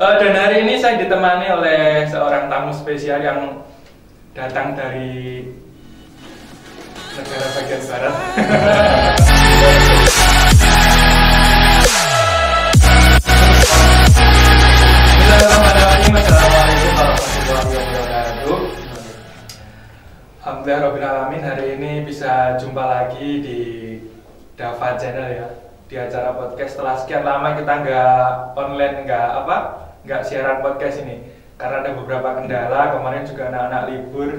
Dan hari ini saya ditemani oleh seorang tamu spesial yang datang dari negara bagian barat. Bismillahirrahmanirrahim. Assalamualaikum warahmatullahi wabarakatuh. Alhamdulillahirrahmanirrahim. Hari ini bisa jumpa lagi di Dava Channel ya, di acara podcast. Setelah sekian lama kita nggak siaran podcast ini karena ada beberapa kendala. Kemarin juga anak-anak libur.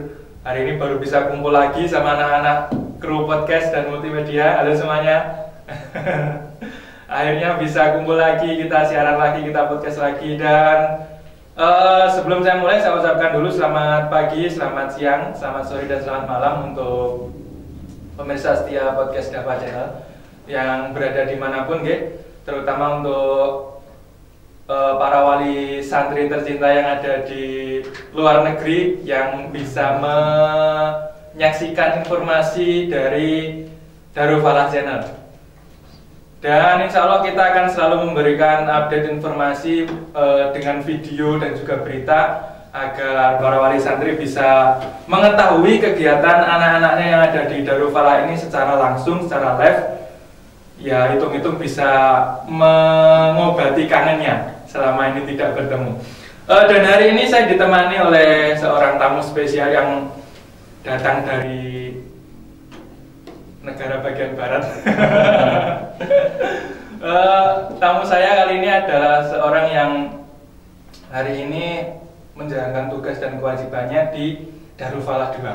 Hari ini baru bisa kumpul lagi sama anak-anak kru podcast dan multimedia. Halo semuanya. Akhirnya bisa kumpul lagi, kita siaran lagi, kita podcast lagi. Dan sebelum saya mulai, saya ucapkan dulu selamat pagi, selamat siang, selamat sore, dan selamat malam untuk pemirsa setia podcast Dava Channel yang berada dimanapun, terutama untuk para wali santri tercinta yang ada di luar negeri yang bisa menyaksikan informasi dari Darul Falah Channel. Dan insya Allah kita akan selalu memberikan update informasi dengan video dan juga berita agar para wali santri bisa mengetahui kegiatan anak-anaknya yang ada di Darul Falah ini secara langsung, secara live. Ya, hitung-hitung bisa mengobati kangennya selama ini tidak bertemu. Dan hari ini saya ditemani oleh seorang tamu spesial yang datang dari negara bagian barat. Tamu saya kali ini adalah seorang yang hari ini menjalankan tugas dan kewajibannya di Darul Falah 2,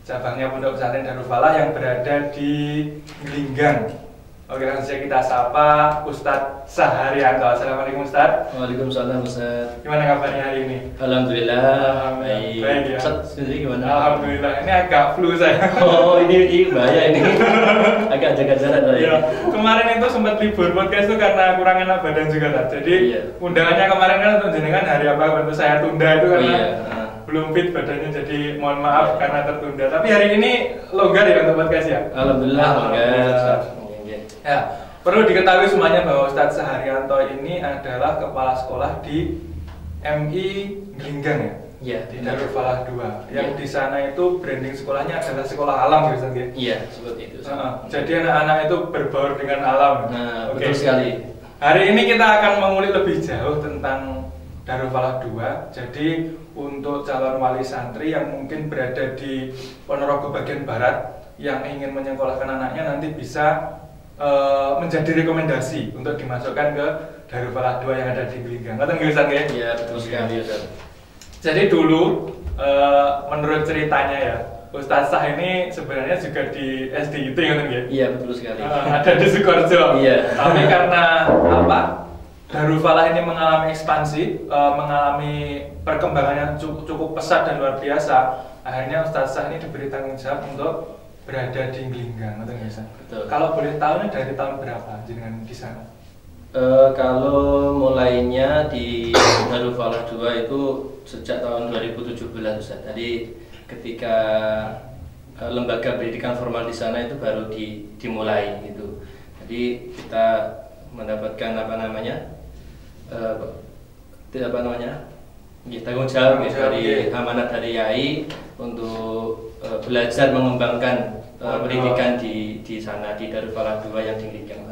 cabangnya Pondok Pesantren Darul Falah yang berada di Glinggang. Oke, langsung saja kita sapa Ustadz Saharyanto. Assalamualaikum Ustadz. Waalaikumsalam Ustadz. Gimana kabarnya hari ini? Alhamdulillah. Baik ya. Ustadz sendiri gimana? Alhamdulillah. Ini agak flu saya. Oh, ini bahaya ini. Agak jaga jarak saya. Ya, kemarin itu sempat libur podcast itu karena kurang enak badan juga tak. Jadi undangannya kemarin kan untuk jenengan hari apa? Untuk saya tunda itu karena belum fit badannya, jadi mohon maaf karena tertunda. Tapi hari ini longgar ya untuk podcast ya. Alhamdulillah longgar. Ya, perlu diketahui semuanya bahwa Ustadz Saharyanto ini adalah kepala sekolah di MI Glinggang ya? Iya, di Darul Falah 2. Yang di sana itu branding sekolahnya adalah sekolah alam ya Ustadz ya? Iya, seperti itu. Jadi anak-anak itu berbaur dengan alam. Nah, betul sekali. Hari ini kita akan mengulik lebih jauh tentang Darul Falah 2. Jadi untuk calon wali santri yang mungkin berada di Ponorogo bagian barat yang ingin menyekolahkan anaknya nanti bisa menjadi rekomendasi untuk dimasukkan ke Darul Falah 2 yang ada di Glinggang. Ngerti nggih Ustaz ya? Iya, betul sekali Ustaz. Jadi dulu menurut ceritanya ya, Ustaz Sah ini sebenarnya juga di SD itu ngerti nggih? Iya, betul sekali. Ada di Sukoharjo. Iya. Tapi karena apa? Darul Falah ini mengalami ekspansi, mengalami perkembangan yang cukup pesat dan luar biasa. Akhirnya Ustaz Sah ini diberi tanggung jawab untuk berada di Glinggang, atau nggak sih? Betul. Kalau boleh tahu nih dari tahun berapa jenengan di sana? Kalau mulainya di Darul Falah 2 itu sejak tahun 2017 Ustaz. Jadi ketika lembaga pendidikan formal di sana itu baru dimulai gitu. Jadi kita mendapatkan tanggung jawab dari amanat dari Yai untuk belajar mengembangkan pendidikan di sana di Darul Falah 2 yang di Glinggang.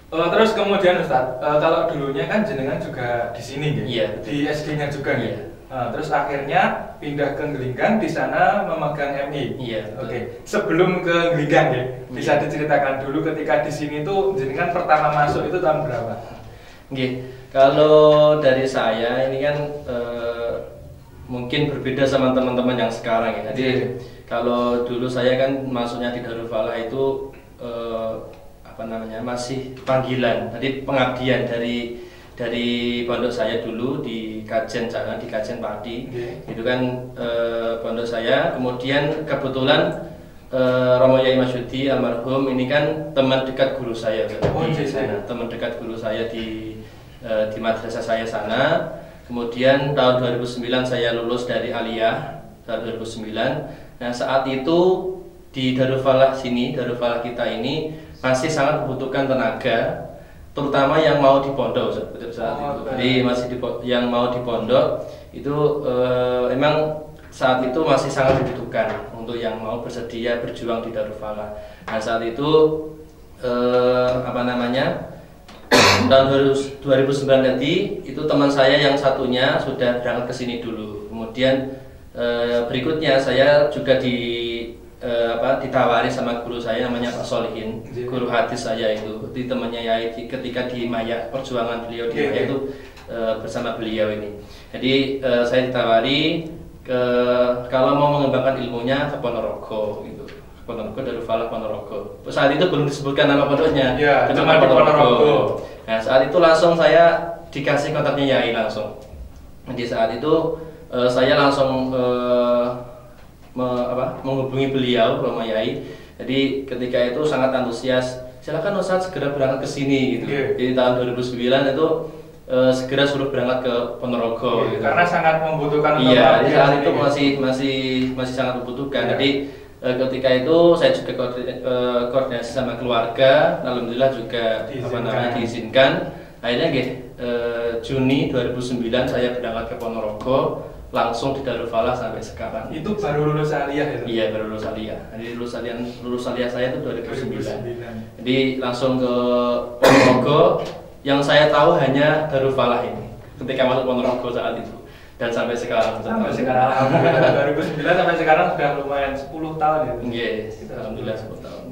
Terus kemudian Ustadz, kalau dulunya kan jenengan juga di sini ya? Iya. Di SD-nya juga iya. Terus akhirnya pindah ke Glinggang, di sana memegang MI. Iya. Oke. Sebelum ke Glinggang ya, bisa diceritakan dulu ketika di sini tuh jenengan pertama masuk itu tahun berapa? Kalau dari saya ini kan mungkin berbeda sama teman-teman yang sekarang ya. Jadi kalau dulu saya kan masuknya di Darul Falah itu masih panggilan. Tadi pengabdian dari pondok saya dulu di Kajen sana, di Kajen Padi. Itu kan pondok saya. Kemudian kebetulan Romo Yai Masyudi almarhum ini kan teman dekat guru saya di sana. Teman dekat guru saya di madrasah saya sana. Kemudian tahun 2009 saya lulus dari Aliyah tahun 2009. Nah, saat itu di Darul Falah sini, Darul Falah kita ini masih sangat membutuhkan tenaga terutama yang mau di pondok saat itu. Jadi masih yang mau di pondok itu emang saat itu masih sangat dibutuhkan untuk yang mau bersedia berjuang di Darul Falah. Nah saat itu tahun 2009 tadi itu teman saya yang satunya sudah berangkat ke sini dulu. Kemudian berikutnya saya juga ditawari sama guru saya namanya Pak Solihin, guru hadis saya itu. Di temannya Yai ketika di Maya, perjuangan beliau di Maya itu bersama beliau ini. Jadi saya ditawari kalau mau mengembangkan ilmunya ke Ponorogo gitu. Ponorogo, Darul Falah Ponorogo. Saat itu belum disebutkan nama pondoknya, cuma di Ponorogo. Nah saat itu langsung saya dikasih kontaknya Yai langsung. Di saat itu saya langsung menghubungi beliau, Romo Yai. Jadi ketika itu sangat antusias, silakan Ustadz segera berangkat ke sini gitu. Jadi tahun 2009 itu segera suruh berangkat ke Ponorogo gitu. Karena sangat membutuhkan. Iya, di saat itu masih sangat membutuhkan. Jadi ketika itu saya juga koordinasi sama keluarga, alhamdulillah juga diizinkan. Akhirnya Juni 2009 saya berangkat ke Ponorogo, langsung di Darul Falah sampai sekarang. Itu baru lulus aliyah ya? Iya, baru lulus aliyah. Jadi lulus aliyah saya itu 2009. Jadi langsung ke Ponorogo. Yang saya tahu hanya Darul Falah ini ketika masuk Ponorogo saat itu. Dan sampai sekarang. Alhamdulillah 2009 sampai sekarang sudah lumayan 10 tahun ya. Yes, alhamdulillah 10 tahun.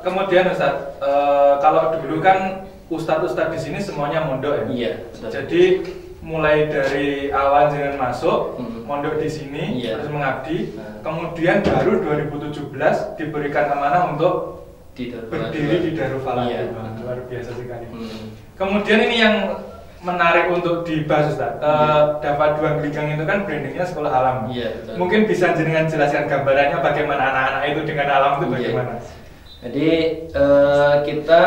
Kemudian Ustadz, kalau dulu kan ustadz di sini semuanya mondok ya. Iya. Jadi mulai dari awal jangan masuk mondok di sini terus mengabdi. Kemudian baru 2017 diberikan amanah untuk berdiri di Darul Falah. Luar biasa sekali. Kemudian ini yang menarik untuk dibahas Ustaz. Dapat Dua Geligang itu kan brandingnya sekolah alam. Mungkin bisa jenengan jelaskan gambarannya bagaimana anak-anak itu dengan alam itu bagaimana? Jadi kita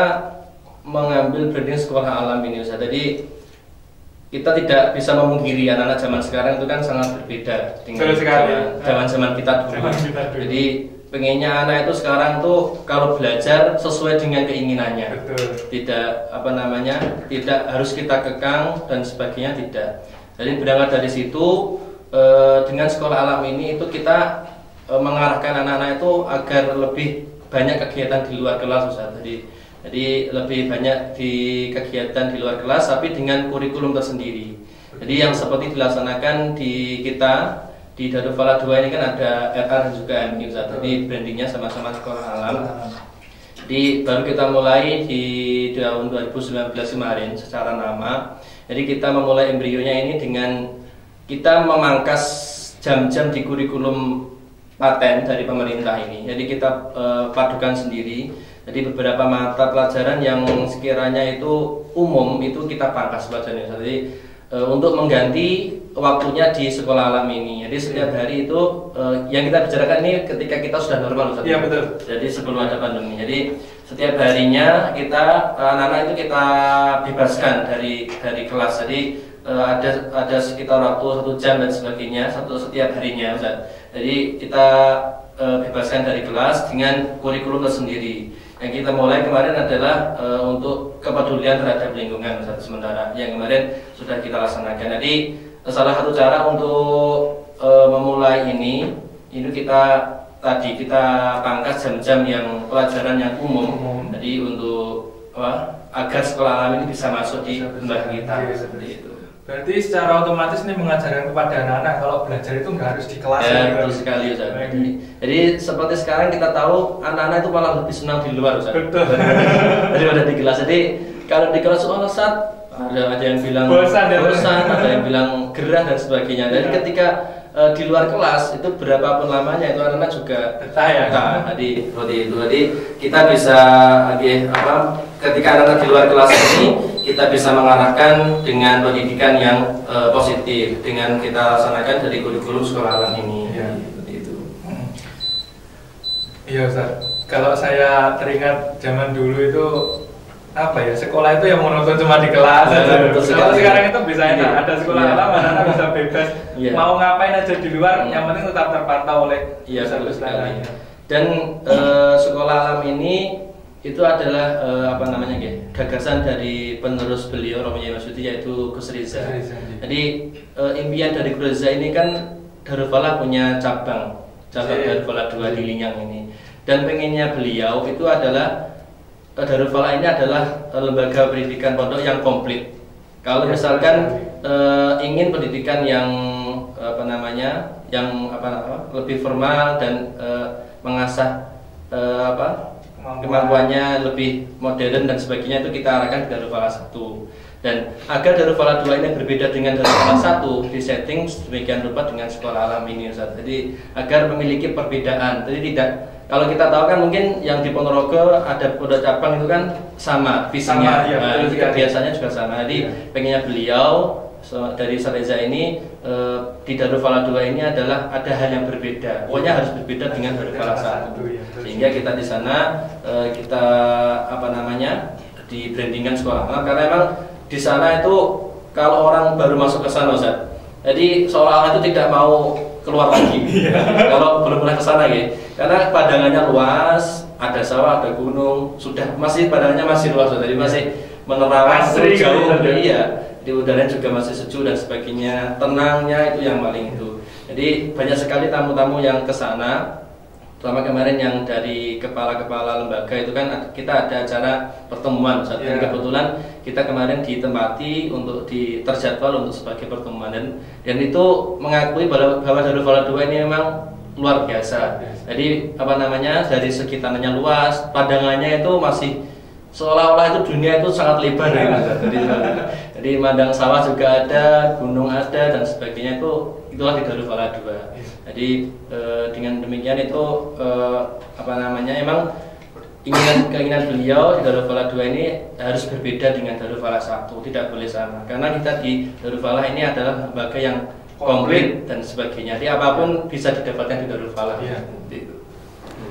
mengambil branding sekolah alam ini Ustaz. Jadi kita tidak bisa memungkiri anak-anak zaman sekarang itu kan sangat berbeda dengan zaman kita dulu. Jadi pengennya anak itu sekarang tuh kalau belajar sesuai dengan keinginannya. Tidak tidak harus kita kekang dan sebagainya, tidak. Jadi berangkat dari situ dengan sekolah alam ini itu kita mengarahkan anak-anak itu agar lebih banyak kegiatan di luar kelas Ustaz. Jadi lebih banyak di kegiatan di luar kelas tapi dengan kurikulum tersendiri. Jadi yang seperti dilaksanakan di kita di Darul Falah 2 ini kan ada RR dan juga MI Ustaz. Jadi brandingnya sama-sama sekolah alam. Jadi baru kita mulai di tahun 2019 kemarin secara nama. Jadi kita memulai embrionya ini dengan kita memangkas jam-jam di kurikulum paten dari pemerintah ini. Jadi kita padukan sendiri. Jadi beberapa mata pelajaran yang sekiranya itu umum itu kita pangkas pelajarannya. Jadi untuk mengganti waktunya di sekolah alam ini. Jadi setiap hari itu yang kita bicarakan ini ketika kita sudah normal Ustaz. Iya betul. Jadi sebelum ada pandemi. Jadi setiap harinya kita anak-anak itu kita bebaskan dari kelas. Jadi ada sekitar waktu 1 jam dan sebagainya setiap harinya Ustaz. Jadi kita bebaskan dari kelas dengan kurikulum tersendiri. Yang kita mulai kemarin adalah untuk kepedulian terhadap lingkungan sementara yang kemarin sudah kita laksanakan. Jadi salah satu cara untuk memulai ini kita pangkas jam-jam yang pelajaran yang umum. Jadi untuk agar sekolah alam ini bisa masuk di lembaga kita seperti itu. Berarti secara otomatis ini mengajarkan kepada anak-anak kalau belajar itu nggak harus di kelas. Ya, betul sekali Ustaz. Jadi seperti sekarang kita tahu anak-anak itu malah lebih senang di luar Ustaz. Betul. Daripada di kelas. Jadi kalau di kelas Ustaz ada yang bilang bosan, ada yang bilang gerah dan sebagainya. Jadi ketika di luar kelas itu berapapun lamanya itu anak-anak juga betah ya. Jadi seperti itu. Jadi kita bisa ketika anak-anak di luar kelas ini kita bisa mengarahkan dengan pendidikan yang positif dengan kita laksanakan dari kurikulum sekolah alam ini. Seperti itu. Iya Ustaz. Kalau saya teringat zaman dulu itu sekolah itu yang monoton cuma di kelas. Kalau sekarang itu bisa ada sekolah alam, anak-anak bisa bebas mau ngapain aja di luar, yang penting tetap terpantau oleh ustaz. Dan sekolah alam ini itu adalah apa namanya gagasan dari penerus beliau Romo Yai Marsudi, yaitu Gus Riza. Jadi impian dari Gus Riza ini kan Darul Falah punya cabang Darul Falah 2 di Linyang ini, dan pengennya beliau itu adalah Darul Falah ini adalah lembaga pendidikan pondok yang komplit. Kalau misalkan ingin pendidikan yang apa namanya, yang lebih formal dan mengasah kemampuannya lebih modern dan sebagainya, itu kita arahkan ke Darul Falah 1. Dan agar Darul Falah 2 ini berbeda dengan Darul Falah 1, disetting sedemikian rupa dengan sekolah alam ini, Ustaz. Jadi agar memiliki perbedaan. Jadi tidak, kalau kita tahu kan mungkin yang di Ponorogo ada pondok cabang itu kan sama visinya, biasanya juga sama. Jadi pengennya beliau dari Reza ini di Darul Falah 2 ini adalah ada hal yang berbeda. Pokoknya harus berbeda dengan Darul Falah 1. Sehingga kita di sana kita apa namanya, di brandingkan sekolah alam, karena emang di sana itu kalau orang baru masuk ke sana, Ustaz, jadi seolah-olah itu tidak mau keluar lagi kalau belum pernah ke sana ya. Karena padangannya luas, ada sawah, ada gunung, padangannya masih luas, jadi masih menerawang jauh dari di udara juga masih sejuk dan sebagainya, tenangnya itu yang paling itu. Jadi banyak sekali tamu-tamu yang ke sana. Selama kemarin yang dari kepala-kepala lembaga itu kan kita ada acara pertemuan, dan kebetulan kita kemarin ditempati untuk terjadwal untuk sebagai pertemuan, dan itu mengakui bahwa Darul Falah 2 ini memang luar biasa. Jadi apa namanya, dari segi tanahnya luas, padangannya itu masih seolah-olah itu dunia itu sangat lebar jadi mandang sawah juga ada, gunung ada dan sebagainya, itulah di Darul Falah 2. Jadi dengan demikian itu apa namanya, emang keinginan beliau di Darul Falah 2 ini harus berbeda dengan Darul Falah 1, tidak boleh sama. Karena kita di Darul Falah ini adalah lembaga yang komplit dan sebagainya. Jadi apapun bisa didapatkan di Darul Falah.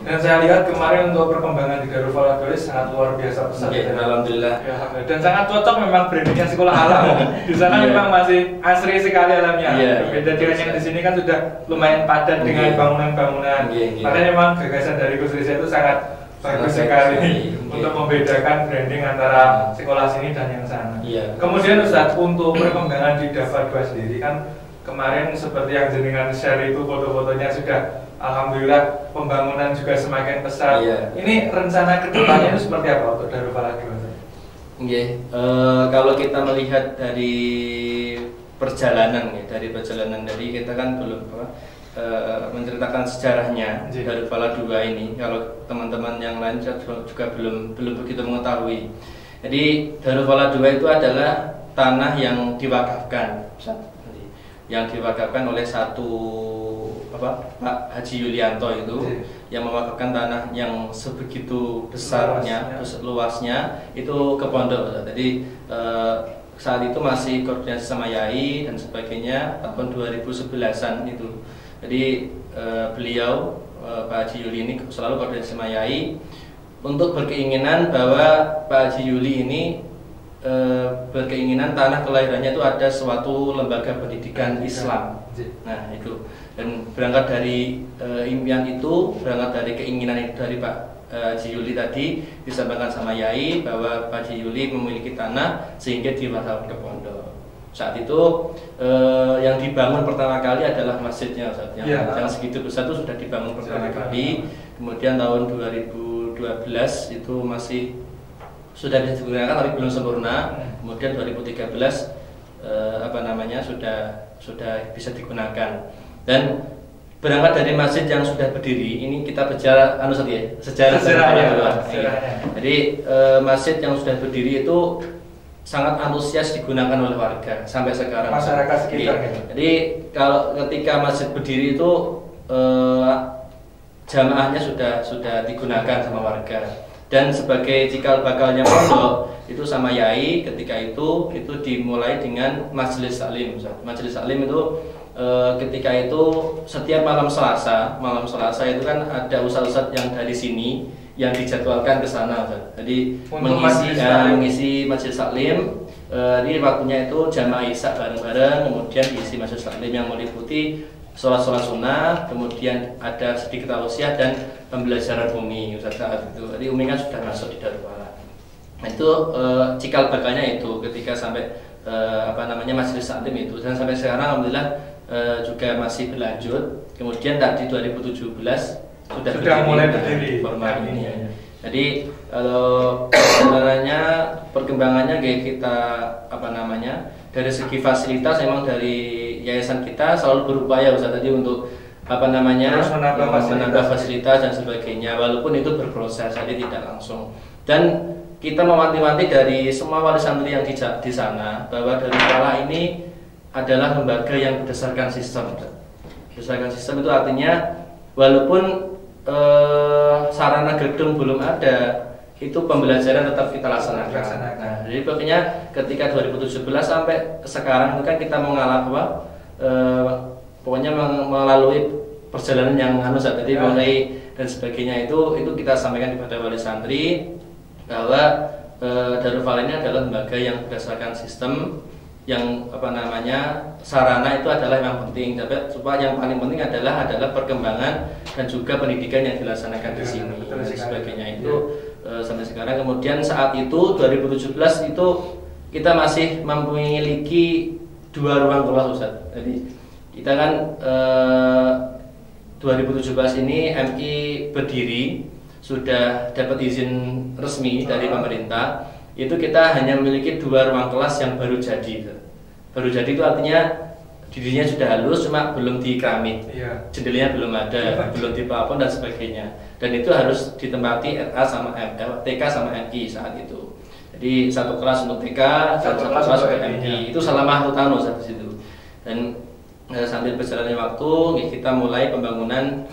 Dan saya lihat kemarin untuk perkembangan di Darul Falah 2 sangat luar biasa besar. Alhamdulillah. Dan sangat cocok memang brandingnya sekolah alam. Di sana memang masih asri sekali alamnya. Beda dengan yang di sini kan sudah lumayan padat dengan bangunan-bangunan. Makanya memang gagasan dari Gus Riza itu sangat bagus sekali untuk membedakan branding antara sekolah sini dan yang sana. Kemudian Ustadz, untuk perkembangan di Dava 2 sendiri kan kemarin seperti yang jenengan share itu foto-fotonya sudah, alhamdulillah pembangunan juga semakin pesat. Ini rencana kedepannya itu seperti apa untuk Darul Falah 2? Kalau kita melihat dari perjalanan dari kita kan belum menceritakan sejarahnya Darul Falah 2 ini. Kalau teman-teman yang lain juga belum begitu mengetahui. Jadi Darul Falah 2 itu adalah tanah yang diwakafkan, oleh Pak Haji Yulianto itu, yang mewakafkan tanah yang sebegitu besarnya, luasnya itu ke pondok. Jadi saat itu masih koordinasi sama Yai dan sebagainya, tahun 2011-an itu. Jadi beliau Pak Haji Yuli ini selalu koordinasi sama Yai untuk berkeinginan bahwa Pak Haji Yuli ini berkeinginan tanah kelahirannya itu ada suatu lembaga pendidikan Islam. Nah itu, dan berangkat dari impian itu, berangkat dari keinginan itu dari Pak Haji Yuli tadi, disampaikan sama Yai bahwa Pak Haji Yuli memiliki tanah sehingga diwakafkan ke pondok. Saat itu yang dibangun pertama kali adalah masjidnya, yang segitu besar itu sudah dibangun pertama kali. Kemudian tahun 2012 itu masih sudah bisa digunakan tapi belum sempurna. Kemudian 2013 sudah bisa digunakan. Dan berangkat dari masjid yang sudah berdiri, ini kita bicara sejarahnya. Jadi masjid yang sudah berdiri itu sangat antusias digunakan oleh warga sampai sekarang. Masyarakat sekitar. Jadi kalau ketika masjid berdiri itu jamaahnya sudah digunakan sama warga. Dan sebagai cikal bakalnya pondok itu sama Yai, ketika itu dimulai dengan majelis taklim. Majelis taklim itu ketika itu setiap malam Selasa itu kan ada ustadz-ustadz yang dari sini yang dijadwalkan ke sana. Jadi mengisi majelis taklim. Ini waktunya itu jamaah isya bareng-bareng, kemudian diisi majelis taklim yang meliputi sholat sunnah, kemudian ada sedikit tausiah dan pembelajaran umi Ustaz saat itu. Jadi umi kan sudah masuk di Darul Falah. Nah itu cikal bakalnya itu ketika sampai majelis taklim itu, dan sampai sekarang alhamdulillah juga masih berlanjut. Kemudian tadi 2017 sudah mulai berdiri formal ini ya. Jadi kalau sebenarnya perkembangannya kayak kita dari segi fasilitas memang dari yayasan kita selalu berupaya Ustaz tadi untuk menambah fasilitas dan sebagainya, walaupun itu berproses, jadi tidak langsung. Dan kita mewanti-wanti dari semua wali santri yang di sana bahwa Darul Falah ini adalah lembaga yang berdasarkan sistem. Berdasarkan sistem itu artinya walaupun sarana gedung belum ada, itu pembelajaran tetap kita laksanakan. Nah, jadi pokoknya ketika 2017 sampai sekarang itu kan kita pokoknya melalui perjalanan yang tadi mulai dan sebagainya itu kita sampaikan kepada wali santri bahwa Darul Falah ini adalah lembaga yang berdasarkan sistem, yang sarana itu adalah yang penting, tapi yang paling penting adalah perkembangan dan juga pendidikan yang dilaksanakan di sini dan sebagainya itu sampai sekarang. Kemudian saat itu 2017 itu kita masih memiliki 2 ruang kelas Ustaz. Jadi kita kan 2017 ini MI berdiri, sudah dapat izin resmi dari pemerintah. Itu kita hanya memiliki 2 ruang kelas yang baru jadi. Baru jadi itu artinya dindingnya sudah halus, cuma belum dikeramik, jendelanya belum ada, belum diplafon dan sebagainya. Dan itu harus ditempati RA sama TK sama MI saat itu. Jadi satu kelas untuk TK dan satu kelas untuk MI. Itu selama 1 tahun saat itu. Dan sambil berjalannya waktu kita mulai pembangunan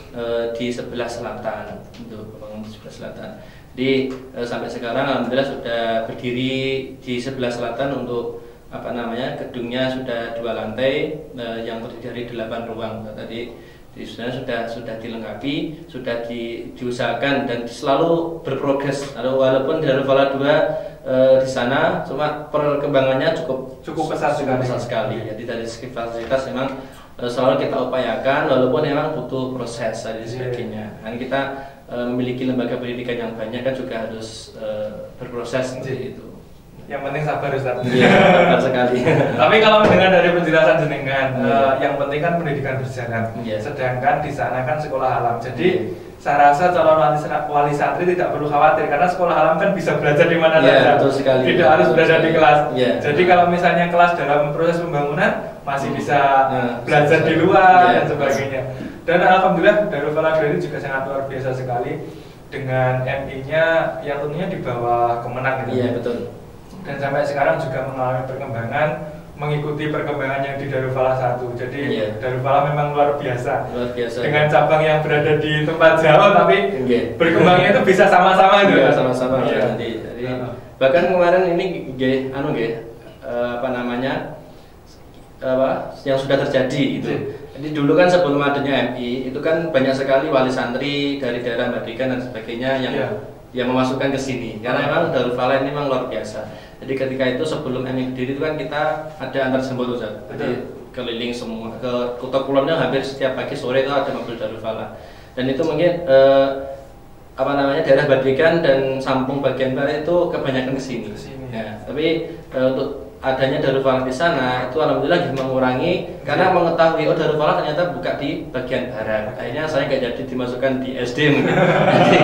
di sebelah selatan, untuk pembangunan di sebelah selatan. Jadi sampai sekarang alhamdulillah sudah berdiri di sebelah selatan untuk gedungnya sudah 2 lantai yang terdiri dari 8 ruang. Tadi sudah dilengkapi, sudah diusahakan dan selalu berprogres. Walaupun Darul Falah 2 di sana, cuma perkembangannya cukup pesat sekali. Jadi dari segi fasilitas memang selalu kita upayakan, walaupun memang butuh proses dan sebagainya. Dan kita memiliki lembaga pendidikan yang banyak kan juga harus berproses seperti itu. Yang penting sabar Ustaz. Iya, sabar sekali. Tapi kalau mendengar dari penjelasan jenengan, yang penting kan pendidikan berjalan. Sedangkan di sana kan sekolah alam. Jadi saya rasa calon wali santri tidak perlu khawatir karena sekolah alam kan bisa belajar di mana saja. Tidak harus berada di kelas. Jadi kalau misalnya kelas dalam proses pembangunan masih bisa belajar di luar dan sebagainya. Dan alhamdulillah Darul Falah ini juga sangat luar biasa sekali dengan MI-nya yang tentunya di bawah Kemenang gitu. Iya, betul. Dan sampai sekarang juga mengalami perkembangan, mengikuti perkembangan yang di Darul Falah 1. Jadi Darul Falah memang luar biasa. Dengan cabang yang berada di tempat jauh tapi berkembangnya itu bisa sama-sama itu. Iya, sama-sama. Jadi bahkan kemarin ini yang sudah terjadi gitu. Jadi dulu kan sebelum adanya MI itu kan banyak sekali wali santri dari daerah Madikan dan sebagainya yang memasukkan ke sini. Karena memang Darul Falah ini memang luar biasa. Jadi ketika itu sebelum MI berdiri itu kan kita ada antar jemput Ustaz. Jadi keliling semua ke Kota Kulonnya, hampir setiap pagi sore itu ada mobil Darul Falah. Dan itu mungkin daerah Badikan dan Sampung bagian barat itu kebanyakan ke sini. Ya, tapi untuk adanya Darul Falah di sana itu alhamdulillah mengurangi karena mengetahui Darul Falah ternyata buka di bagian barat. Akhirnya saya nggak jadi dimasukkan di SD mungkin. Jadi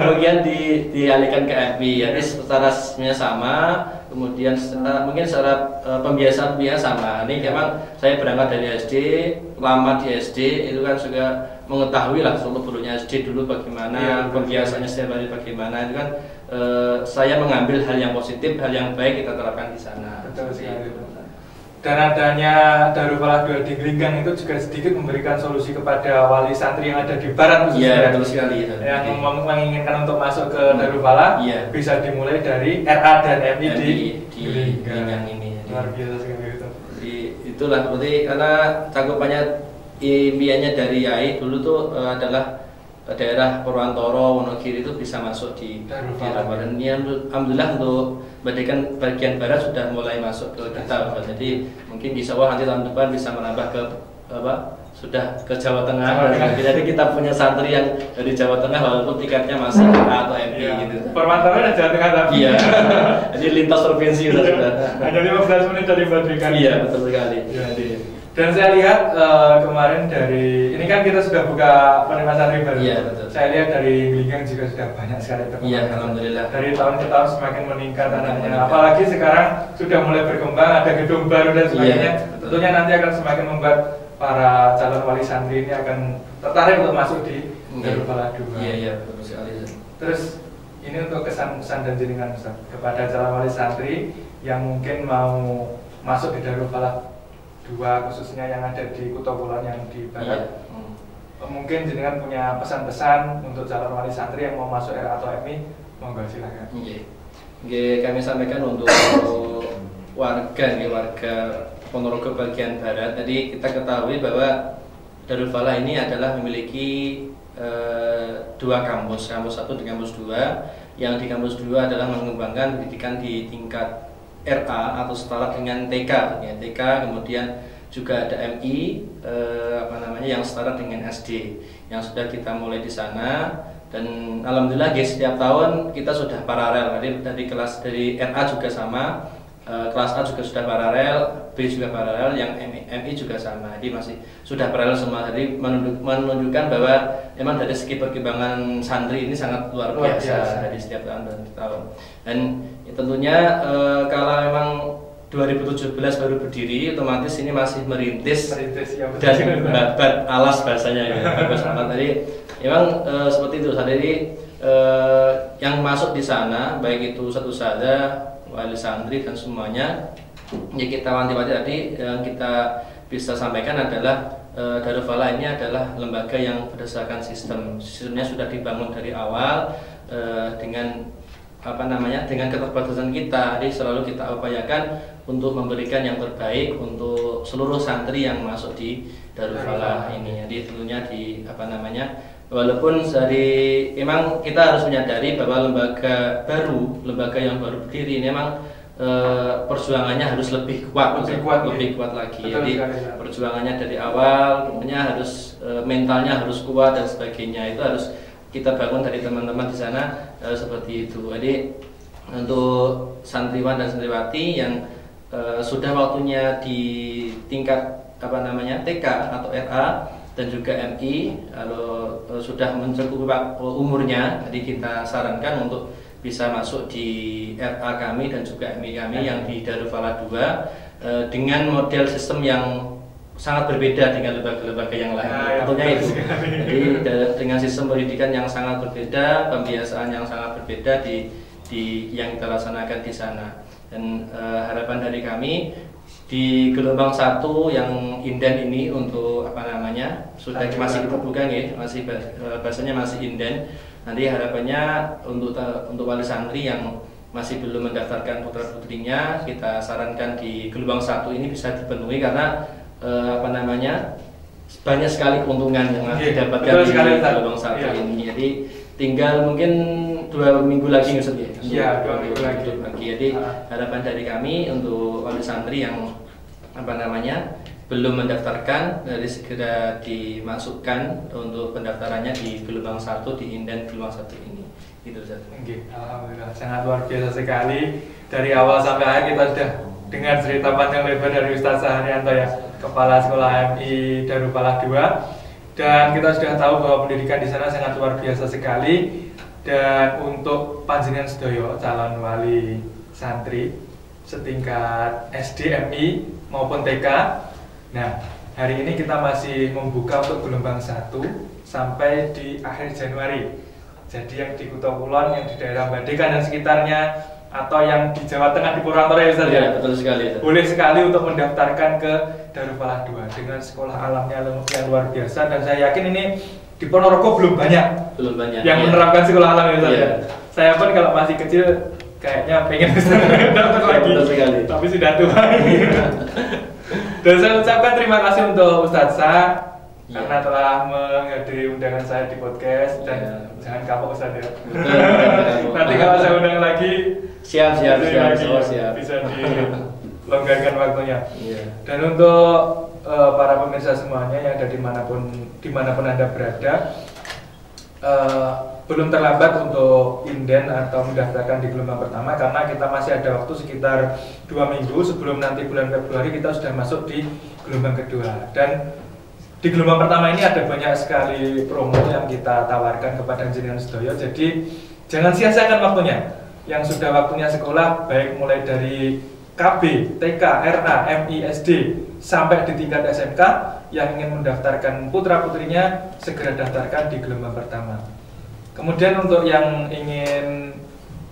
kemudian dialihkan ke MI. Jadi secara sama, kemudian secara pembiasaan sama. Ini memang saya berangkat dari SD, lama di SD itu kan juga mengetahui lah seluruhnya SD dulu bagaimana, pembiasaannya setiap hari bagaimana, itu kan saya mengambil hal yang positif, hal yang baik kita terapkan di sana. Betul sekali. Dan adanya Darul Falah 2 di Gelinggang itu juga sedikit memberikan solusi kepada wali santri yang ada di barat khususnya. Betul sekali. Yang menginginkan untuk masuk ke Darul Falah bisa dimulai dari RA dan MI di Gelinggang ini. Luar biasa sekali itu. Jadi itulah berarti karena cakupannya impiannya dari YAI dulu tuh adalah daerah Purwantoro, Wonogiri itu bisa masuk di Darul Falah. Dan ini alhamdulillah untuk Badikan bagian barat sudah mulai masuk ke kita. Jadi mungkin insya Allah nanti tahun depan bisa menambah ke sudah ke Jawa Tengah. Jadi kita punya santri yang dari Jawa Tengah walaupun tiketnya masih A atau MP gitu. Permantauan ada Jawa Tengah tapi. Iya. Jadi lintas provinsi sudah. Hanya 15 menit dari Bandung. Iya, betul sekali. Ya, dan saya lihat kemarin dari ini kan kita sudah buka penerimaan santri baru. Iya, betul. Saya lihat dari Linggang juga sudah banyak sekali teman-teman. Iya, alhamdulillah. Dari tahun ke tahun semakin meningkat anaknya. Apalagi sekarang sudah mulai berkembang, ada gedung baru dan sebagainya. Tentunya nanti akan semakin membuat para calon wali santri ini akan tertarik untuk masuk di Darul Falah 2. Iya, betul sekali. Terus ini untuk kesan-kesan dan jenengan Ustaz kepada calon wali santri yang mungkin mau masuk di Darul Falah 2 khususnya yang ada di Kuto Kulon yang di barat. Mungkin jenengan punya pesan-pesan untuk calon wali santri yang mau masuk RA atau MI, monggo silakan. Kami sampaikan untuk warga Ponorogo bagian barat. Tadi kita ketahui bahwa Darul Falah ini adalah memiliki 2 kampus, kampus 1 dan kampus 2. Yang di kampus 2 adalah mengembangkan pendidikan di tingkat RA atau setara dengan TK, kemudian juga ada MI yang setara dengan SD yang sudah kita mulai di sana. Dan alhamdulillah guys, setiap tahun kita sudah paralel. Dari kelas dari RA juga sama, kelas A juga sudah paralel, B juga paralel, yang MI juga sama. Jadi masih sudah paralel semua. Jadi menunjukkan bahwa memang dari segi perkembangan santri ini sangat luar biasa dari setiap tahun dan tahun. Dan tentunya kalau memang 2017 baru berdiri, otomatis ini masih merintis ya, dan babat alas bahasanya ya. Bagus amat tadi. Memang seperti itu. Jadi yang masuk di sana baik itu satu saja wali santri dan semuanya, ya kita wanti-wanti tadi yang kita bisa sampaikan adalah Darul Falah ini adalah lembaga yang berdasarkan sistemnya sudah dibangun dari awal dengan dengan keterbatasan kita. Jadi selalu kita upayakan untuk memberikan yang terbaik untuk seluruh santri yang masuk di Darul Falah ini. Jadi tentunya walaupun memang kita harus menyadari bahwa lembaga yang baru berdiri ini memang perjuangannya harus lebih kuat lagi. Betul, jadi perjuangannya dari awal, kemudian harus mentalnya harus kuat dan sebagainya. Itu harus kita bangun dari teman-teman di sana seperti itu. Jadi untuk santriwan dan santriwati yang sudah waktunya di tingkat TK atau RA dan juga MI, kalau sudah mencukupi umurnya, jadi kita sarankan untuk bisa masuk di RA kami dan juga MI kami yang di Darul Falah 2 dengan model sistem yang sangat berbeda dengan lembaga-lembaga yang lain. Tentunya itu. Jadi dengan sistem pendidikan yang sangat berbeda, pembiasaan yang sangat berbeda di yang kita laksanakan di sana. Dan harapan dari kami di gelombang 1 yang inden ini untuk sudah masih kita buka nih, masih bahasanya masih inden. Nanti harapannya untuk wali santri yang masih belum mendaftarkan putra-putrinya, kita sarankan di gelombang 1 ini bisa dipenuhi karena banyak sekali keuntungan yang didapatkan di gelombang 1 ini. Jadi tinggal mungkin 2 minggu lagi ya. 2 minggu lagi. Jadi harapan dari kami untuk wali santri yang belum mendaftarkan dari segera dimasukkan untuk pendaftarannya di gelombang 1 di inden gelombang 1 ini. Gitu Ustaz. Alhamdulillah, sangat luar biasa sekali. Dari awal sampai akhir kita sudah dengar cerita panjang lebar dari Ustaz Saharyanto ya, Kepala Sekolah MI Darul Falah 2. Dan kita sudah tahu bahwa pendidikan di sana sangat luar biasa sekali. Dan untuk panjenengan sedoyo calon wali santri setingkat SD, MI maupun TK. Nah, hari ini kita masih membuka untuk gelombang 1 sampai di akhir Januari. Jadi yang di Kuto Kulon, yang di daerah Bandekan dan sekitarnya, atau yang di Jawa Tengah di Purwokerto ya Ustaz ya. Betul sekali. Boleh sekali untuk mendaftarkan ke Darul Falah 2 dengan sekolah alamnya yang luar biasa, dan saya yakin ini di Ponorogo belum banyak yang menerapkan sekolah alam ya Ustaz ya. Saya pun kalau masih kecil kayaknya pengen daftar lagi, tapi sudah tua. Dan saya ucapkan terima kasih untuk Ustaz Sa karena telah menghadiri undangan saya di podcast, dan jangan kapok Ustaz ya. Nanti kalau saya undang lagi siap. Bisa dilonggarkan waktunya. Dan untuk para pemirsa semuanya yang ada dimanapun Anda berada, belum terlambat untuk inden atau mendaftarkan di gelombang pertama, karena kita masih ada waktu sekitar 2 minggu sebelum nanti bulan Februari kita sudah masuk di gelombang kedua. Dan di gelombang pertama ini ada banyak sekali promo yang kita tawarkan kepada jenengan sedaya. Jadi jangan sia-siakan waktunya. Yang sudah waktunya sekolah, baik mulai dari KB, TK, RA, MI, SD sampai di tingkat SMK, yang ingin mendaftarkan putra-putrinya segera daftarkan di gelombang pertama. Kemudian untuk yang ingin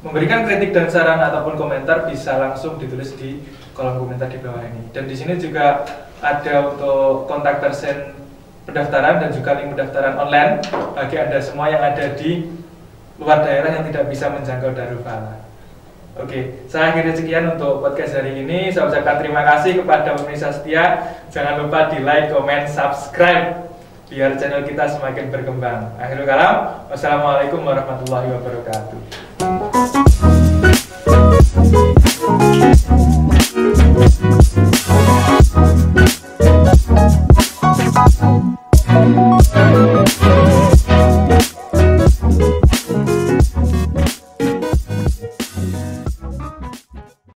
memberikan kritik dan saran ataupun komentar bisa langsung ditulis di kolom komentar di bawah ini. Dan di sini juga ada untuk kontak person pendaftaran dan juga link pendaftaran online bagi Anda semua yang ada di luar daerah yang tidak bisa menjangkau Darufala. Oke, saya akhiri sekian untuk podcast hari ini. Saya ucapkan terima kasih kepada pemirsa setia. Jangan lupa di like, comment, subscribe biar channel kita semakin berkembang. Akhirul kalam, wassalamualaikum warahmatullahi wabarakatuh.